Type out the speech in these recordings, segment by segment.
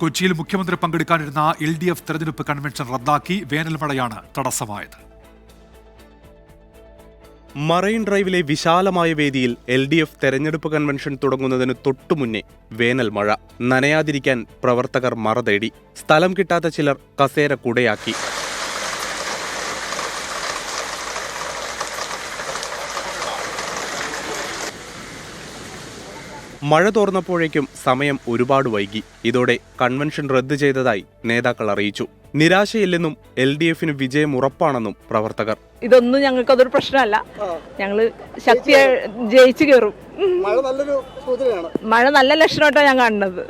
കൊച്ചിയിൽ മുഖ്യമന്ത്രി പങ്കെടുക്കാനിരുന്ന LDF തെരഞ്ഞെടുപ്പ് കൺവെൻഷൻ റദ്ദാക്കി. വേനൽമഴയാണ് തടസ്സമായത്. മറൈൻ ഡ്രൈവിലെ വിശാലമായ വേദിയിൽ LDF തെരഞ്ഞെടുപ്പ് കൺവെൻഷൻ തുടങ്ങുന്നതിന് തൊട്ടുമുന്നേ വേനൽ മഴ. നനയാതിരിക്കാൻ പ്രവർത്തകർ മറ തേടി. സ്ഥലം കിട്ടാത്ത ചിലർ കസേര കുടയാക്കി. മഴ തോർന്നപ്പോഴേക്കും സമയം ഒരുപാട് വൈകി. ഇതോടെ കൺവെൻഷൻ റദ്ദ് ചെയ്തതായി നേതാക്കൾ അറിയിച്ചു. നിരാശയില്ലെന്നും LDFന് വിജയം ഉറപ്പാണെന്നും പ്രവർത്തകർ. ഇതൊന്നും ഞങ്ങൾക്ക് അതൊരു പ്രശ്നമല്ല. ഞങ്ങള് ശക്തിയായി ജയിച്ചു കയറും. മഴ നല്ല ലക്ഷണമായിട്ടാണ് ഞാൻ കാണുന്നത്.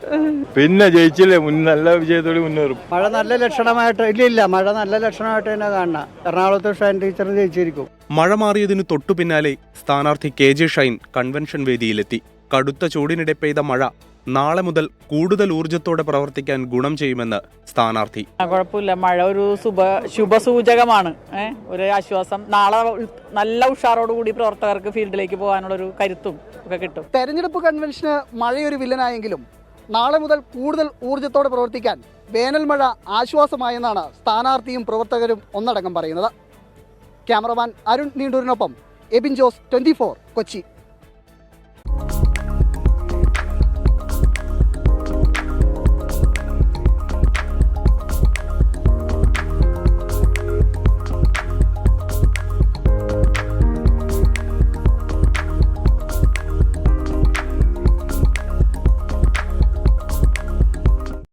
പിന്നെ ജയിച്ചില്ലേ, നല്ല വിജയത്തോടെ മുന്നേറും. മഴ നല്ല ലക്ഷണമായിട്ട് ഇല്ല മഴ നല്ല ലക്ഷണമായിട്ട് തന്നെ കാണണം. എറണാകുളത്ത് ഷൈൻ ടീച്ചർ ജയിച്ചിരിക്കും. മഴ മാറിയതിനു തൊട്ടു പിന്നാലെ സ്ഥാനാർത്ഥി KJ ഷൈൻ കൺവെൻഷൻ വേദിയിലെത്തി. കടുത്ത ചൂടിനിടെ പെയ്ത മഴ നാളെ മുതൽ കൂടുതൽ ഊർജ്ജത്തോടെ പ്രവർത്തിക്കാൻ ഗുണം ചെയ്യുമെന്ന് സ്ഥാനാർത്ഥി. കുഴപ്പമില്ല, മഴ ഒരു ശുഭസൂചകമാണ്. ഒരു ആശ്വാസം. നാളെ നല്ല ഉഷാറോടുകൂടി പ്രവർത്തകർക്ക് ഫീൽഡിലേക്ക് പോകാനുള്ള ഒരു കരുത്തും ഒക്കെ കിട്ടും. തെരഞ്ഞെടുപ്പ് കൺവെൻഷന് മഴയൊരു വില്ലനായെങ്കിലും നാളെ മുതൽ കൂടുതൽ ഊർജ്ജത്തോടെ പ്രവർത്തിക്കാൻ വേനൽ മഴ ആശ്വാസമായെന്നാണ് സ്ഥാനാർത്ഥിയും പ്രവർത്തകരും ഒന്നടങ്കം പറയുന്നത്. ക്യാമറമാൻ അരുൺ നീണ്ടൂരിനൊപ്പം എബിൻ ജോസ്, 24 കൊച്ചി.